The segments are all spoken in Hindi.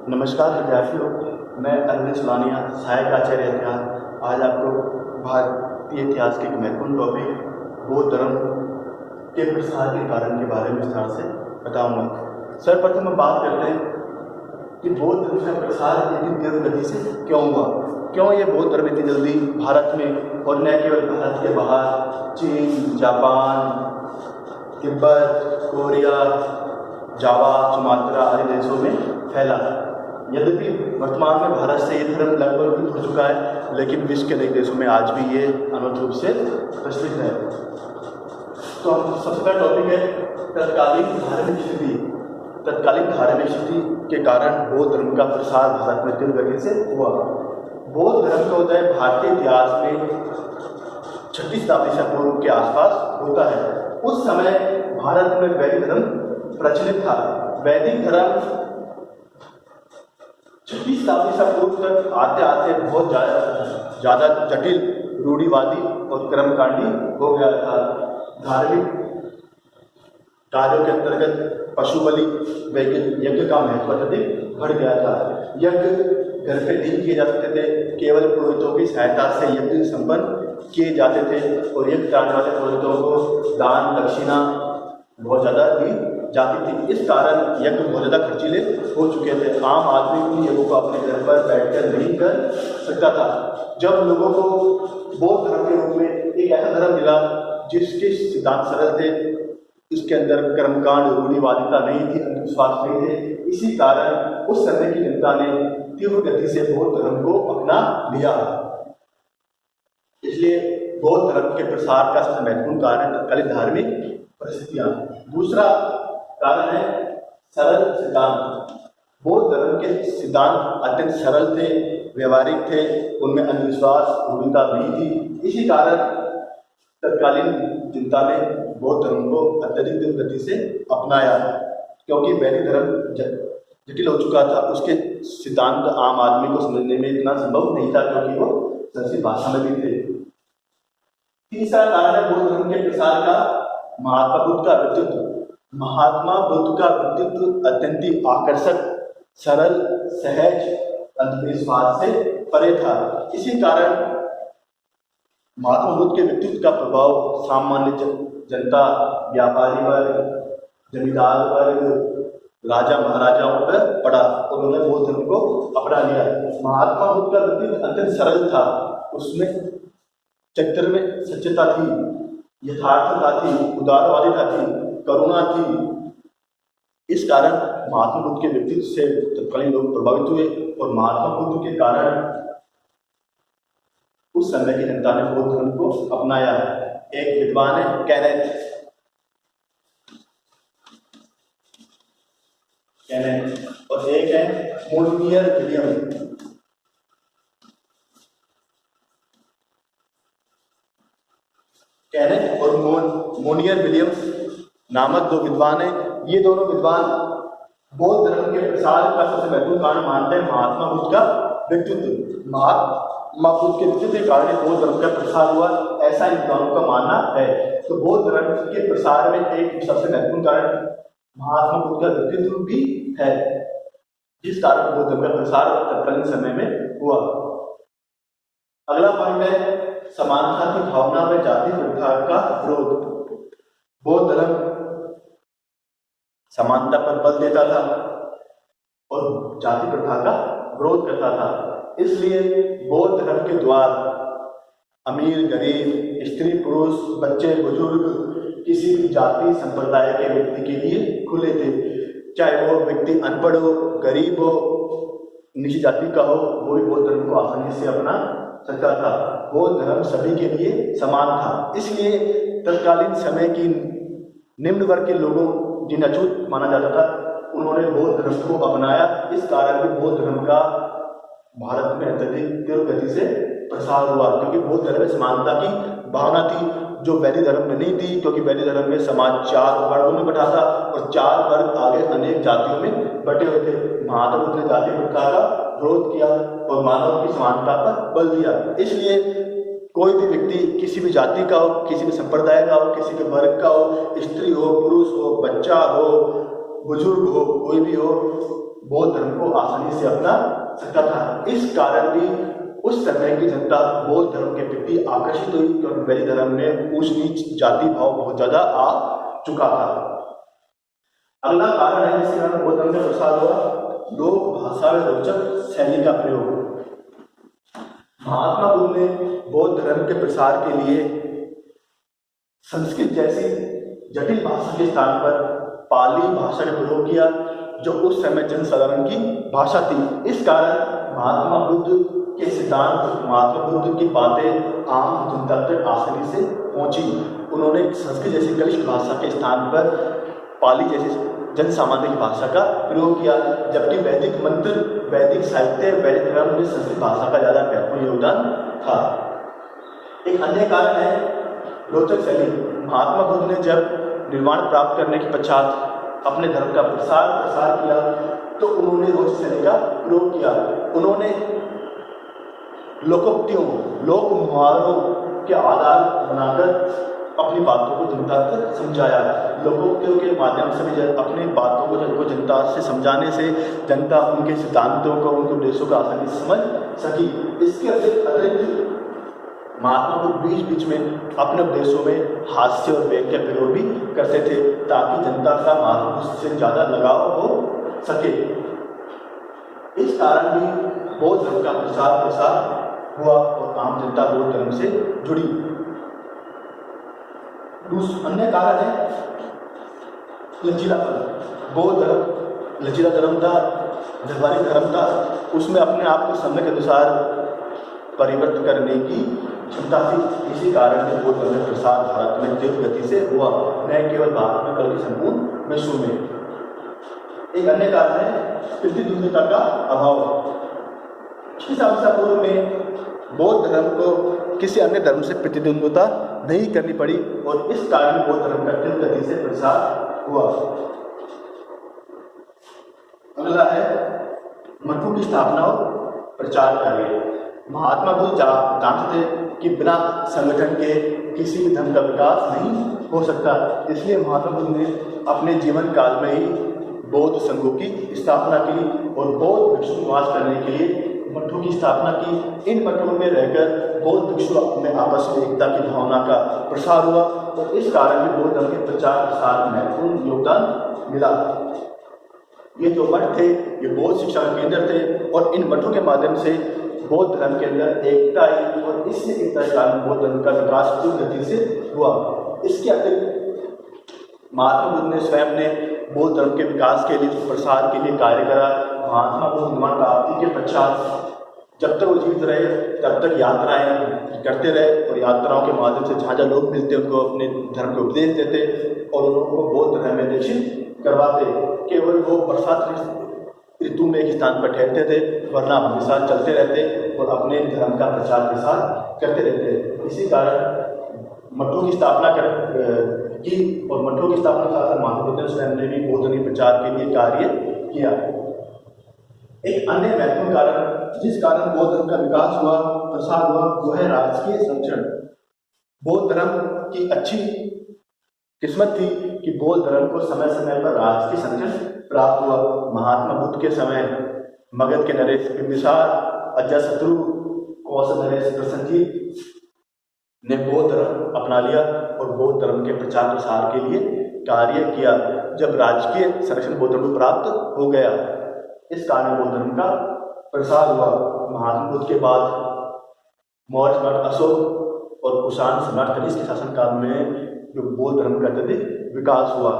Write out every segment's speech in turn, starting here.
नमस्कार विद्यार्थियों, मैं अरविंद सुलानिया, सहायक आचार्य इतिहास। आज आपको भारतीय इतिहास के एक महत्वपूर्ण टॉपिक बौद्ध धर्म के प्रसार के कारण के बारे में विस्तार से बताऊंगा। सर्वप्रथम हम बात करते हैं कि बौद्ध धर्म का प्रसार इतनी तीव्र गति से क्यों हुआ, क्यों ये बौद्ध धर्म इतनी जल्दी भारत में और न केवल भारत के बाहर चीन, जापान, तिब्बत, कोरिया, जावा, सुमात्रा आदि देशों में फैला। यद्यपि वर्तमान में भारत से ये धर्म लगभग विलुप्त हो चुका है, लेकिन विश्व के कई देशों में आज भी ये अनूठे रूप से प्रचलित है। तो हम सबसे पहला टॉपिक है तत्कालीन धार्मिक स्थिति। तत्कालीन धार्मिक स्थिति के कारण बौद्ध धर्म का प्रसार भारत में तीव्र गति से हुआ। बौद्ध धर्म का उदय भारतीय इतिहास में 6वीं शताब्दी से पूर्व के आसपास होता है। उस समय भारत में वैदिक धर्म प्रचलित था। वैदिक धर्म 6वीं शताब्दी से पूर्व तक आते आते बहुत ज़्यादा जटिल, रूढ़िवादी और कर्मकांडी हो गया था। धार्मिक कार्यों के अंतर्गत पशु बलि व यज्ञ का महत्व अधिक बढ़ गया था। यज्ञ घर पे नहीं किए जा सकते थे, केवल पुरोहितों की सहायता से यज्ञ संपन्न किए जाते थे और यज्ञ कराने वाले पुरोहितों को दान दक्षिणा बहुत ज़्यादा दी जाती थी। इस कारण यज्ञ बहुत ज़्यादा खर्चीले हो चुके थे। आम आदमी भी यज्ञों को अपने घर पर बैठकर नहीं कर सकता था। जब लोगों को बौद्ध धर्म के रूप में एक ऐसा धर्म मिला जिसके सिद्धांत सरल थे, इसके अंदर कर्मकांड, रूढ़िवादिता नहीं थी, अंधविश्वास नहीं थे, इसी कारण उस समय की जनता ने तीव्र गति से बौद्ध धर्म को अपना लिया। इसलिए बौद्ध धर्म के प्रसार का सबसे महत्वपूर्ण कारण तत्कालीन धार्मिक परिस्थितियाँ। दूसरा कारण है सरल सिद्धांत। बौद्ध धर्म के सिद्धांत अत्यंत सरल थे, व्यवहारिक थे, उनमें अंधविश्वास, रूढ़िता नहीं थी। इसी कारण तत्कालीन जनता ने बौद्ध धर्म को अत्यधिक तीव्र गति से अपनाया, क्योंकि वैदिक धर्म जटिल हो चुका था। उसके सिद्धांत आम आदमी को समझने में इतना संभव नहीं था, क्योंकि वो संस्कृत भाषा में भी थे। तीसरा कारण है बौद्ध धर्म के प्रसार का महात्मा बुद्ध का व्यक्तित्व। महात्मा बुद्ध का व्यक्तित्व अत्यंत आकर्षक, सरल, सहज, अंधविश्वास से परे था। इसी कारण महात्मा बुद्ध के व्यक्तित्व का प्रभाव सामान्य जनता, व्यापारी वर्ग, जमींदार वर्ग, राजा महाराजाओं पर पड़ा और उन्होंने बौद्ध धर्म को अपना लिया। महात्मा बुद्ध का व्यक्तित्व अत्यंत सरल था, उसमें चरित्र में सच्चता थी, यथार्थता थी, उदारवादिता थी, करुणा थी। इस कारण महात्मा बुद्ध के व्यक्तित्व से तत्कालीन लोग प्रभावित हुए और महात्मा बुद्ध के कारण उस समय की जनता ने बौद्ध धर्म को अपनाया। एक विद्वान है केनेथ, और एक है मोनियर विलियम। केनेथ और मोनियर विलियम्स नामक दो विद्वान हैं। ये दोनों विद्वान बौद्ध धर्म के प्रसार का सबसे महत्वपूर्ण कारण मानते हैं महात्मा बुद्ध का व्यक्तित्व। महात्मा बुद्ध के व्यक्तित्व के कारण बौद्ध धर्म का प्रसार हुआ, ऐसा इन विद्वानों का मानना है। तो बौद्ध धर्म के प्रसार में एक सबसे महत्वपूर्ण कारण महात्मा बुद्ध का व्यक्तित्व भी है, जिस कारण बौद्ध धर्म का प्रसार तत्कालीन समय में हुआ। अगला पॉइंट है समानता की भावना में जाति प्रथा का विरोध। बौद्ध धर्म समानता पर बल देता था और जाति प्रथा का विरोध करता था। इसलिए बौद्ध धर्म के द्वार अमीर, गरीब, स्त्री, पुरुष, बच्चे, बुजुर्ग, किसी भी जाति संप्रदाय के व्यक्ति के लिए खुले थे। चाहे वो व्यक्ति अनपढ़ हो, गरीब हो, निजी जाति का हो, वो भी बौद्ध धर्म को आसानी से अपना सकता था। बौद्ध धर्म सभी के लिए समान था। इसलिए तत्कालीन समय की निम्न वर्ग के लोगों जिन्हें अछूत माना जाता था, उन्होंने बौद्ध धर्म को अपनाया। इस कारण भी बौद्ध धर्म का भारत में अत्यधिक तीव्र गति से प्रसार हुआ, क्योंकि बौद्ध धर्म में समानता की भावना थी, जो वैदिक धर्म में नहीं थी। क्योंकि वैदिक धर्म में समाज 4 वर्गों में बटा था और 4 वर्ग आगे अनेक जातियों में बटे हुए थे। महात्मा बुद्ध ने जाति प्रथा का विरोध किया और मानव की समानता पर बल दिया। इसलिए कोई भी व्यक्ति किसी भी जाति का हो, किसी भी संप्रदाय का हो, किसी भी वर्ग का हो, स्त्री हो, पुरुष हो, बच्चा हो, बुजुर्ग हो, कोई भी हो, बौद्ध धर्म को आसानी से अपना सकता था। इस कारण भी उस समय की जनता बौद्ध धर्म के प्रति आकर्षित हुई, क्योंकि वैदिक धर्म में ऊंच नीच जाति भाव बहुत ज्यादा आ चुका था। अगला कारण है जिसके कारण बौद्ध धर्म में प्रसार हुआ, लोक भाषा में रोचक शैली का प्रयोग। महात्मा बुद्ध ने बौद्ध धर्म के प्रसार के लिए संस्कृत जैसी जटिल भाषा के स्थान पर पाली भाषा का प्रयोग किया, जो उस समय जनसाधारण की भाषा थी। इस कारण महात्मा बुद्ध के सिद्धांत, महात्मा बुद्ध की बातें आम जनता तक आसानी से पहुंची। उन्होंने संस्कृत जैसी क्लिष्ट भाषा के स्थान पर पाली जैसी जन सामान्य की भाषा का प्रयोग किया, जबकि वैदिक मंत्र, वैदिक साहित्य, वैदिक धर्म में संस्कृत भाषा का ज्यादा महत्वपूर्ण योगदान था। एक अन्य कारण है रोचक शैली। महात्मा बुद्ध ने जब निर्वाण प्राप्त करने के पश्चात अपने धर्म का प्रसार किया, तो उन्होंने रोचक शैली का प्रयोग किया। उन्होंने लोकोक्तियों, लोक मुहावरों के आधार बनाकर अपनी बातों को जनता तक समझाया। लोकोक्तियों के माध्यम से भी अपनी बातों को जनता से समझाने से जनता उनके सिद्धांतों को, उनके उद्देश्यों को आसानी से समझ सकी। इसके अतिरिक्त महात्मा बुद्ध बीच बीच में अपने उपदेशों में हास्य और व्यंग्य का प्रयोग भी करते थे, ताकि जनता का महात्मा बुद्ध से ज़्यादा लगाव हो सके। इस कारण भी बौद्ध धर्म का प्रसार हुआ और आम जनता बौद्ध धर्म से जुड़ी। अन्य कारण है लचीलापन। बौद्ध धर्म लचीला धर्म था, व्यवहारिक धर्म था। उसमें अपने आप को समय के अनुसार परिवर्तन करने की क्षमता थी। इसी कारण से बौद्ध धर्म का प्रसार भारत में तेज गति से हुआ, न केवल भारत में बल्कि संपूर्ण विश्व में। एक अन्य कारण है प्रतिद्वंद्विता का अभाव। ईसा पूर्व में बौद्ध धर्म को किसी अन्य धर्म से प्रतिद्वंद्विता नहीं करनी पड़ी और इस कारण बौद्ध धर्म का तेज गति से प्रसार हुआ। अगला है मठों की स्थापना और प्रचार कार्य। महात्मा बुद्ध जानते थे कि बिना संगठन के किसी भी धर्म का विकास नहीं हो सकता, इसलिए महात्मा बुद्ध ने अपने जीवन काल में ही बौद्ध संघों की स्थापना की और बौद्ध भिक्षु निवास करने के लिए मठों की स्थापना की। इन मठों में रहकर बौद्ध भिक्षु में आपस में एकता की भावना का प्रसार हुआ और इस कारण भी बौद्ध धर्म के प्रचार प्रसार में महत्वपूर्ण योगदान मिला। ये जो मठ थे ये बौद्ध शिक्षा के केंद्र थे और इन मठों के माध्यम से बौद्ध धर्म के अंदर एकता आई और इससे एकता के कारण बौद्ध धर्म का विकास तेज गति से हुआ। इसके अतिरिक्त महात्मा बुद्ध ने स्वयं ने बौद्ध धर्म के विकास के लिए, प्रसार के लिए कार्य करा। महात्मा बुद्ध निर्वाण प्राप्ति के पश्चात जब तक वो जीवित रहे तब तक यात्राएं करते रहे और यात्राओं के माध्यम से जहाँ जहाँ लोग मिलते उनको अपने धर्म के उपदेश देते और उन लोगों को बौद्ध धर्म में दीक्षित करवाते। केवल वो बरसात ऋतु में एक स्थान पर ठहरते थे, वरना हमेशा चलते रहते और अपने धर्म का प्रचार प्रसार करते रहते। इसी कारण मठों की स्थापना की और मठों की स्थापना का महात्मा बुद्ध स्वयं ने भी बौद्ध धर्म प्रचार के लिए कार्य किया। एक अन्य महत्वपूर्ण कारण जिस कारण बौद्ध धर्म का विकास हुआ, प्रसार हुआ, वो है राजकीय संरक्षण। बौद्ध धर्म की अच्छी किस्मत थी कि बौद्ध धर्म को समय समय पर राजकीय संरक्षण प्राप्त हुआ। महात्मा बुद्ध के समय मगध के नरेश बिंबिसार, अजातशत्रु, कौशल नरेश प्रसेनजीत ने बौद्ध धर्म अपना लिया और बौद्ध धर्म के प्रचार प्रसार के लिए कार्य किया। जब राजकीय संरक्षण बौद्ध धर्म को प्राप्त हो गया, इस कारण बौद्ध धर्म का प्रसार हुआ। महात्मा बुद्ध के बाद मौर्य सम्राट अशोक और कुषाण सम्राट कनिष्क के शासनकाल में जो बौद्ध धर्म का अत्यधिक विकास हुआ।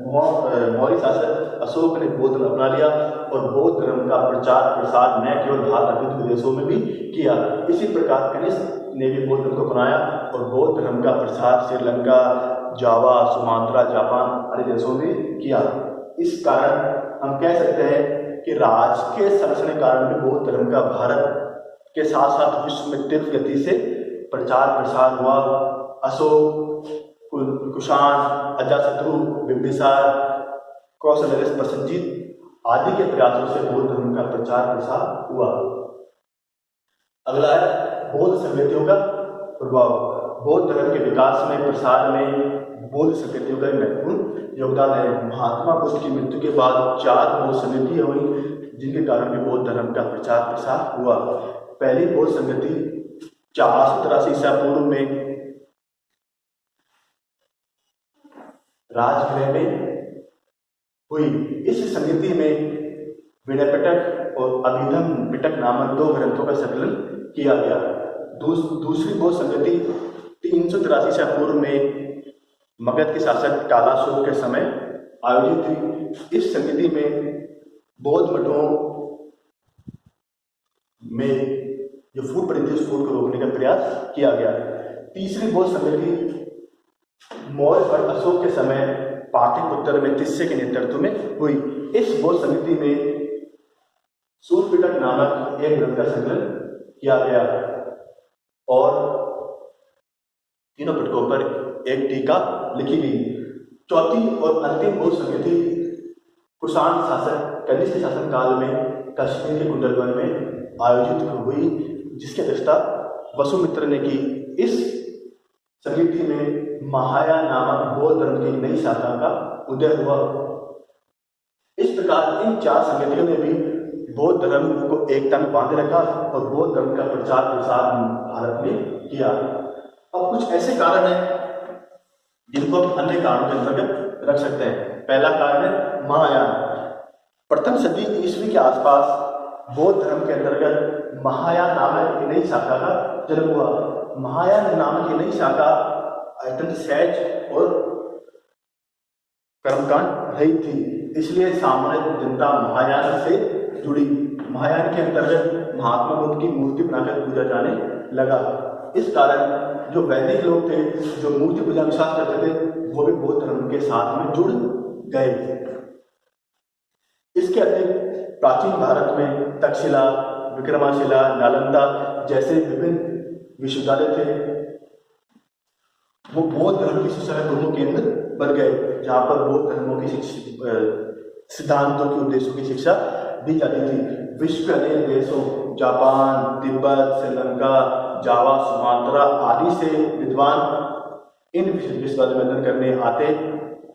मौर्य शासक अशोक ने बौद्ध धर्म अपना लिया और बौद्ध धर्म का प्रचार प्रसार न केवल भारत अपितु विदेशों में भी किया। इसी प्रकार कनिष्क ने भी बौद्ध धर्म को अपनाया और बौद्ध धर्म का प्रसार श्रीलंका, जावा, सुमात्रा, जापान आदि देशों में किया। इस कारण हम कह सकते हैं कि राजकीय संरक्षण के कारण भी बौद्ध धर्म का भारत के साथ साथ विश्व में तीव्र गति से प्रचार प्रसार हुआ। अशोक, कुषाण, अजातशत्रु, बिंबिसार, कौशल नरेश प्रसेनजीत आदि के प्रयासों से बौद्ध धर्म का प्रचार प्रसार हुआ। अगला है बौद्ध संस्कृतियों का प्रभाव। बौद्ध धर्म के विकास में, प्रसार में बौद्ध संस्कृतियों का महत्वपूर्ण योगदान है। महात्मा बुद्ध की मृत्यु के बाद 4 बौद्ध समितियां हुई, जिनके कारण भी बौद्ध धर्म का प्रचार प्रसार हुआ। पहली बौद्ध समिति 483 ईसा पूर्व में राजगृह में हुई। इस समिति में विनय पिटक और अभिधम पिटक नामक 2 ग्रंथों का संकलन किया गया। दूसरी बौद्ध समिति 383 ईसा पूर्व में मगध के शासक कालाशोक के समय आयोजित हुई। इस समिति में बौद्ध मठों में जो फूट पड़ी थी उस फूट को रोकने का प्रयास किया गया। तीसरी बौद्ध समिति मौर्य और अशोक के समय पाटलिपुत्र में तिस्से के नेतृत्व में हुई। इस बौद्ध समिति में सूरपिटक नामक एक ग्रंथ का संकलन किया गया और तीनों पिटकों पर एक टीका लिखी गई। चौथी और अंतिम बौद्ध समिति कुषाण शासक कनिष्क शासन काल में कश्मीर के कुंडलवन में आयोजित हुई, जिसकी अध्यक्षता वसुमित्र ने की। इस समिति में महायान नामक बौद्ध धर्म की नई शाखा का उदय हुआ। इस प्रकार इन 4 समितियों ने भी बौद्ध धर्म को एकता में बांधे रखा और बौद्ध धर्म का प्रचार प्रसार भारत में किया। अब कुछ ऐसे कारण हैं जिनको हम अन्य कारणों के अंतर्गत रख सकते हैं। पहला कारण है महायान। प्रथम सदी ईस्वी के आसपास बौद्ध धर्म के अंतर्गत महायान नामक नई शाखा का जन्म हुआ। महायान नामक की नई शाखा अत्यंत सहज और कर्मकांड रहित थी, इसलिए सामान्य जनता महायान से जुड़ी। महायान के अंतर्गत महात्मा बुद्ध की मूर्ति बनाकर पूजा जाने लगा। इस कारण जो वैदिक लोग थे, जो मूर्ति पूजा विश्वास करते थे, वो भी बौद्ध धर्म के साथ में जुड़ गए। इसके अतिरिक्त प्राचीन भारत में तक्षशिला, विक्रमशिला, नालंदा जैसे विभिन्न विश्वविद्यालय थे, वो बौद्ध धर्म की शिक्षा के प्रमुख केंद्र बन गए, जहाँ पर बौद्ध धर्मों की सिद्धांतों के उद्देश्यों की शिक्षा दी जाती थी। विश्व के अनेक देशों जापान, तिब्बत, श्रीलंका, जावा, सुमात्रा आदि से विद्वान इन विश्वविद्यालय में अध्ययन करने आते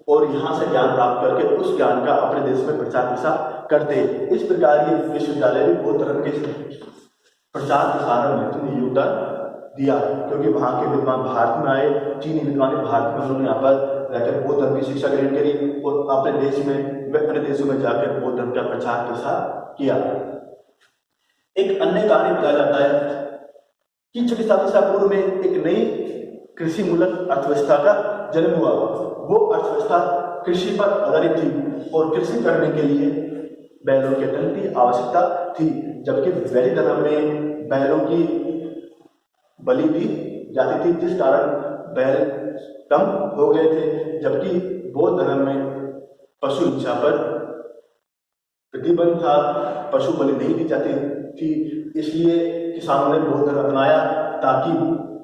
और यहाँ से ज्ञान प्राप्त करके उस ज्ञान का अपने देश में प्रचार प्रसार करते। इस प्रकार ये विश्वविद्यालय भी बौद्ध धर्म के प्रचार प्रसार में महत्वपूर्ण योगदान दिया, क्योंकि वहाँ के विद्वान भारत में आए। चीनी विद्वान भारत में उन्होंने यहाँ पर रहकर बौद्ध धर्म की शिक्षा ग्रहण करी और अपने देश में व अन्य देशों में जाकर बौद्ध धर्म का प्रचार प्रसार किया। एक अन्य कारण बताया जाता है कि 6वीं शताब्दी ईसा पूर्व में एक नई कृषि मूलक अर्थव्यवस्था का जन्म हुआ। वो अर्थव्यवस्था कृषि पर आधारित थी और कृषि करने के लिए बैलों के धन की आवश्यकता थी, जबकि वैदिक धर्म में बैलों की बलि दी जाती थी, जिस कारण बैल कम हो गए थे। जबकि बौद्ध धर्म में पशु हिंसा पर प्रतिबंध था, पशु बलि नहीं दी जाती थी, इसलिए किसानों ने बौद्ध धर्म अपनाया ताकि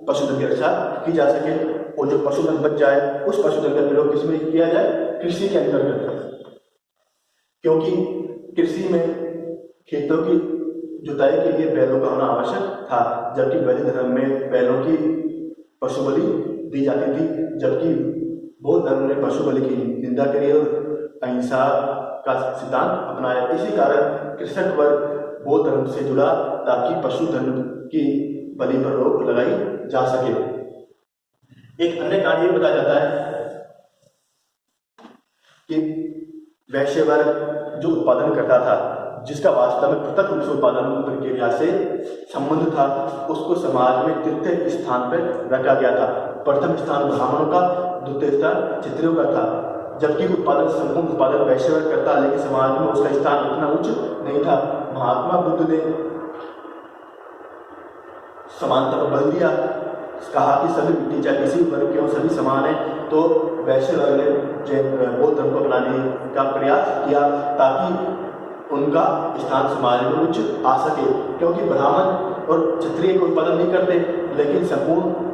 पशुधन की रक्षा की जा सके और जो पशुधन बच जाए उस पशुधन का प्रयोग किसमें किया जाए? कृषि के अंतर्गत, क्योंकि कृषि में खेतों की जुताई के लिए बैलों का होना आवश्यक था, जबकि वैदिक धर्म में बैलों की पशु बलि दी जाती थी। जबकि बौद्ध धर्म ने पशु बलि की निंदा करी और अहिंसा का सिद्धांत अपनाया। इसी कारण कृषक वर्ग बौद्ध धर्म से जुड़ा ताकि पशुधन की बलि पर रोक लगाई जा सके। एक अन्य कारण ये बताया जाता है कि वैश्य वर्ग जो उत्पादन करता था, जिसका वास्तव में पृथक रूप से उत्पादन प्रक्रिया से संबंध था, उसको समाज में तृतीय स्थान पर रखा गया था। प्रथम स्थान ब्राह्मणों का, द्वितीय स्थान क्षत्रियों का था। जबकि उत्पादन संपूर्ण उत्पादन वैश्य वर्ग करता, लेकिन समाज में उसका स्थान इतना उच्च नहीं था। महात्मा बुद्ध ने समानता पर बल दिया, कहा कि सभी व्यक्ति चाहे किसी वर्ग के हो, सभी समान है। तो वैश्य वर्ग ने बौद्ध धर्म को अपनाने का प्रयास किया ताकि उनका स्थान समाज में उच्च आ सके, क्योंकि ब्राह्मण और क्षत्रिय को उत्पादन नहीं करते, लेकिन संपूर्ण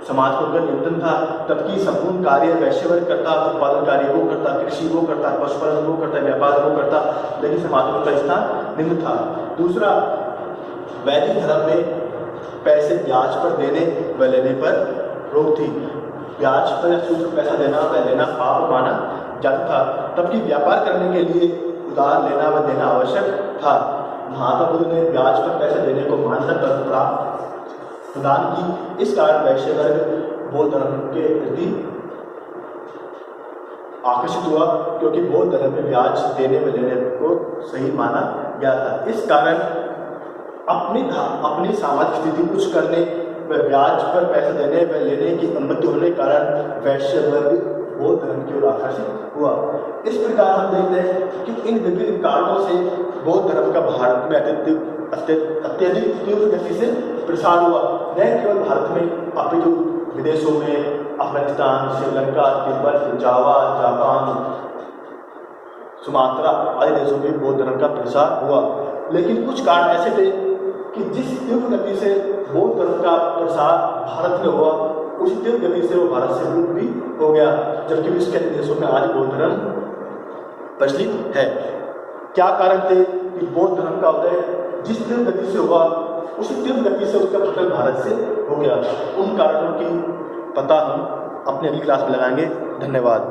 समाज को उनका नियंत्रण था। तबकि संपूर्ण कार्य वैश्य वर्ग करता, उत्पादन कार्य वो करता, कृषि वो करता, पशुपालन वो करता, व्यापार वो करता, लेकिन समाज में उनका स्थान निम्न था। दूसरा, वैदिक धर्म में पैसे ब्याज पर देने व लेने पर रोक थी। ब्याज पर सूद पैसा देना व लेना पाप माना जाता था, तबकि व्यापार करने के लिए उधार लेना व देना आवश्यक था। महात्मा बुद्ध ने ब्याज पर पैसे देने को मान्यता प्रदान की। इस कारण वैश्य वर्ग बौद्ध धर्म के प्रति आकर्षित हुआ, क्योंकि बौद्ध धर्म में ब्याज देने व लेने को सही माना गया था। इस कारण अपनी सामाजिक स्थिति कुछ करने व ब्याज पर पैसे देने व लेने की अनुमति होने के कारण वैश्य वर्ग बौद्ध धर्म की ओर आकर्षित हुआ। इस प्रकार हम देखते हैं कि इन विभिन्न कारणों से बौद्ध धर्म का भारत में अत्यधिक तीव्र गति से प्रसार हुआ। न केवल भारत में अपितु विदेशों में अफगानिस्तान, श्रीलंका, तिब्बत, जावा, जापान, सुमात्रा आदि देशों में बौद्ध धर्म का प्रसार हुआ। लेकिन कुछ कारण ऐसे थे कि जिस तीव्र गति से बौद्ध धर्म का प्रसार भारत में हुआ, उसी तीव्र गति से वो भारत से विलुप्त भी हो गया, जबकि विश्व के अन्य देशों में आज बौद्ध धर्म प्रचलित है। क्या कारण थे कि बौद्ध धर्म का उदय जिस तीव्र गति से हुआ, उसी तीव्र गति से उसका पतन भारत से हो गया? उन कारणों की पता हम अपने अगली क्लास में लगाएंगे। धन्यवाद।